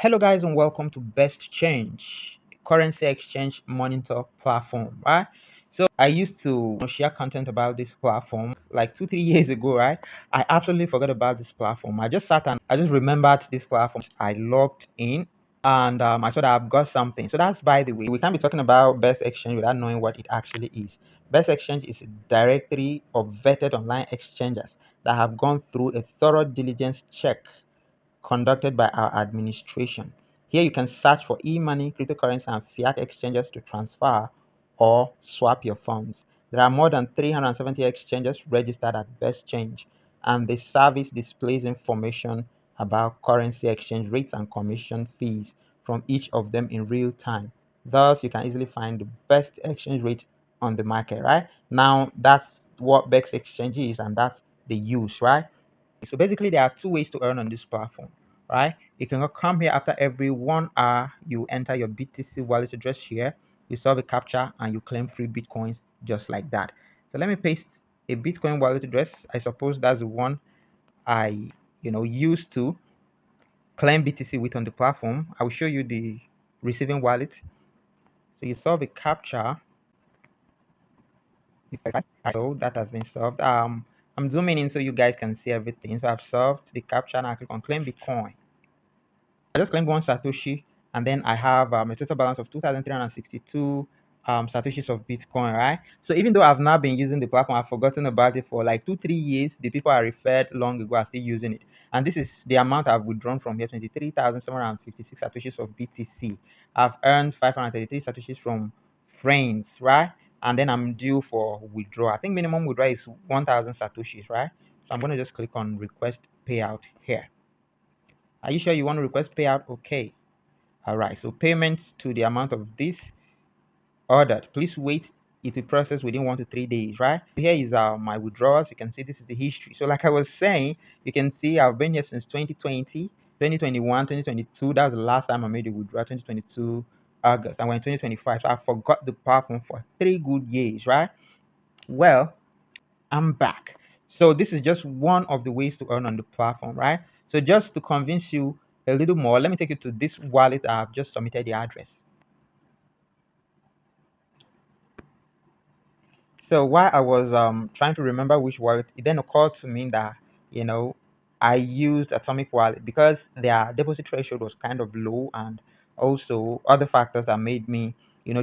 Hello guys and welcome to BestChange, currency exchange monitor platform, right? So I used to share content about this platform like 2-3 years ago, right? I absolutely forgot about this platform. I just sat and I just remembered this platform. I logged in and I saw that I've got something. So that's, by the way, we can't be talking about Best Exchange without knowing what it actually is. Best Exchange is a directory of vetted online exchanges that have gone through a thorough diligence check conducted by our administration. Here you can search for e-money, cryptocurrency, and fiat exchanges to transfer or swap your funds. There are more than 370 exchanges registered at BestChange, and the service displays information about currency exchange rates and commission fees from each of them in real time. Thus, you can easily find the best exchange rate on the market, right? Now, that's what Best Exchange is, and that's the use, right? So basically, there are two ways to earn on this platform, right? You can come here after every 1 hour, you enter your BTC wallet address here, you solve a captcha, and you claim free Bitcoins just like that. So let me paste a Bitcoin wallet address. I suppose that's the one I, used to claim BTC with on the platform. I will show you the receiving wallet. So you solve a captcha. So that has been solved. I'm zooming in so you guys can see everything. So I've solved the captcha and I click on claim Bitcoin. I just claimed one Satoshi, and then I have a total balance of 2,362 Satoshis of Bitcoin, right? So even though I've now been using the platform, I've forgotten about it for like 2-3 years. The people I referred long ago are still using it. And this is the amount I've withdrawn from here, 23,756 Satoshis of BTC. I've earned 533 Satoshis from friends, right? And then I'm due for withdrawal. I think minimum withdrawal is 1,000 Satoshis, right? So I'm going to just click on request payout here. Are you sure you want to request payout? Okay. All right. So payments to the amount of this ordered. Please wait. It will process within 1 to 3 days, right? Here is my withdrawals. You can see this is the history. So like I was saying, you can see I've been here since 2020, 2021, 2022. That was the last time I made a withdrawal, 2022 August. And we're in 2025. So I forgot the platform for 3 good years, right? Well, I'm back. So this is just one of the ways to earn on the platform, right? So just to convince you a little more, let me take you to this wallet. I've just submitted the address. So while I was trying to remember which wallet, it then occurred to me that you know I used Atomic Wallet because their deposit threshold was kind of low, and also other factors that made me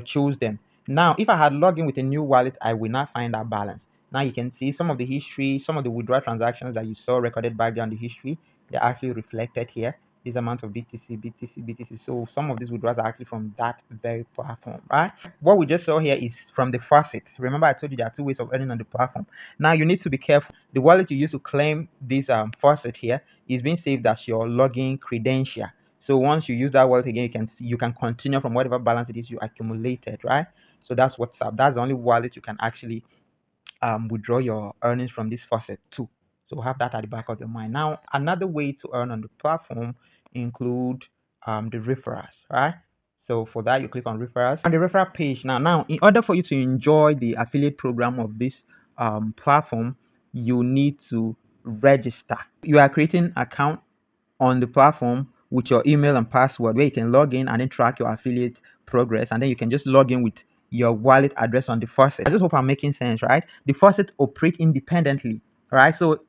choose them. Now, if I had logged in with a new wallet, I will not find that balance. Now you can see some of the history, some of the withdrawal transactions that you saw recorded back there on the history. They're actually reflected here. This amount of BTC, BTC, BTC. So some of these withdrawals are actually from that very platform, right? What we just saw here is from the faucet. Remember, I told you there are two ways of earning on the platform. Now you need to be careful. The wallet you use to claim this faucet here is being saved as your login credential. So once you use that wallet again, you can continue from whatever balance it is you accumulated, right? So that's what's up. That's the only wallet you can actually withdraw your earnings from this faucet too. So have that at the back of your mind. Now, another way to earn on the platform include the referrals, right? So for that, you click on referrals on the referral page. Now, in order for you to enjoy the affiliate program of this platform, you need to register. You are creating an account on the platform with your email and password where you can log in and then track your affiliate progress, and then you can just log in with your wallet address on the faucet. I just hope I'm making sense, right? The faucet operate independently, right? So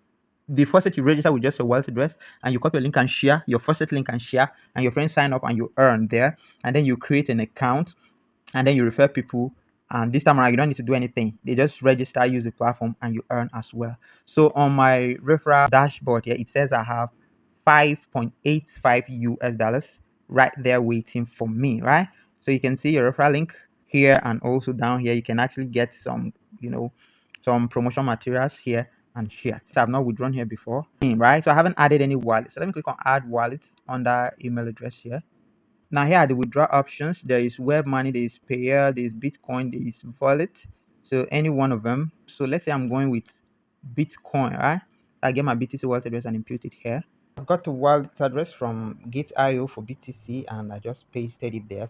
the faucet you register with just your wallet address, and you copy your link and share your faucet link and share, and your friends sign up and you earn there, and then you create an account, and then you refer people, and this time around you don't need to do anything. They just register, use the platform, and you earn as well. So on my referral dashboard here, it says I have 5.85 US dollars right there waiting for me, right? So you can see your referral link here, and also down here you can actually get some some promotion materials here and here. So I've not withdrawn here before, right? So I haven't added any wallet. So let me click on add wallet under email address here. Now here are the withdrawal options. There is web money, there is payer, there is Bitcoin, there is wallet. So any one of them. So let's say I'm going with Bitcoin, right? I get my BTC wallet address and impute it here. I've got the wallet address from Gate.io for BTC, and I just pasted it there.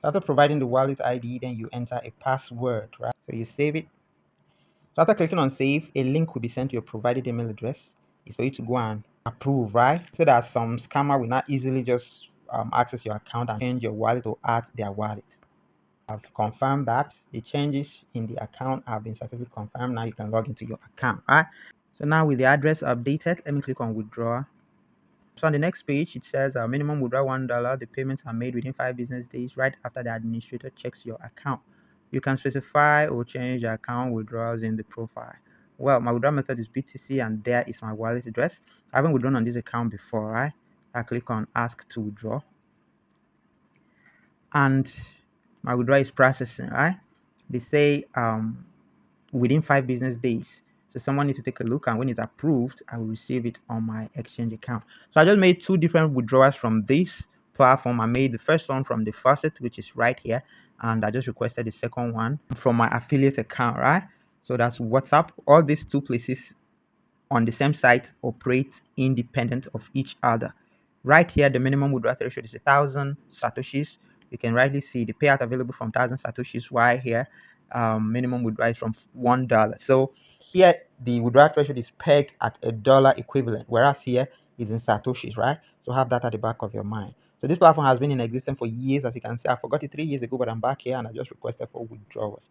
After providing the wallet ID, then you enter a password, right? So you save it. So after clicking on save, a link will be sent to your provided email address. It's for you to go and approve, right? So that some scammer will not easily just access your account and change your wallet or add their wallet. I've confirmed that the changes in the account have been successfully confirmed. Now you can log into your account. All right. So now with the address updated, let me click on withdraw. So on the next page, it says minimum withdrawal $1. The payments are made within 5 business days right after the administrator checks your account. You can specify or change the account withdrawals in the profile. Well, my withdrawal method is BTC and there is my wallet address. I haven't withdrawn on this account before, right? I click on ask to withdraw and my withdrawal is processing, right? They say within 5 business days. So someone needs to take a look, and when it's approved, I will receive it on my exchange account. So I just made 2 different withdrawals from this platform. I made the first one from the faucet, which is right here, and I just requested the second one from my affiliate account, right? So that's WhatsApp. All these 2 places on the same site operate independent of each other. Right here, the minimum withdrawal threshold is 1,000 satoshis. You can rightly see the payout available from 1,000 satoshis. While here, minimum withdrawal is from $1. So here, the withdrawal threshold is pegged at $1 equivalent, whereas here is in satoshis, right? So have that at the back of your mind. So this platform has been in existence for years. As you can see, I forgot it 3 years ago, but I'm back here and I just requested for withdrawals.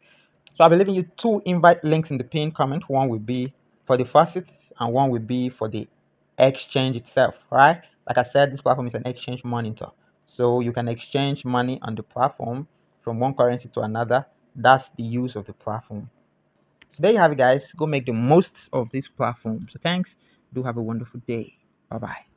So I'll be leaving you 2 invite links in the pinned comment. One will be for the faucets and one will be for the exchange itself, right? Like I said, this platform is an exchange monitor. So you can exchange money on the platform from one currency to another. That's the use of the platform. So there you have it, guys. Go make the most of this platform. So thanks. Do have a wonderful day. Bye-bye.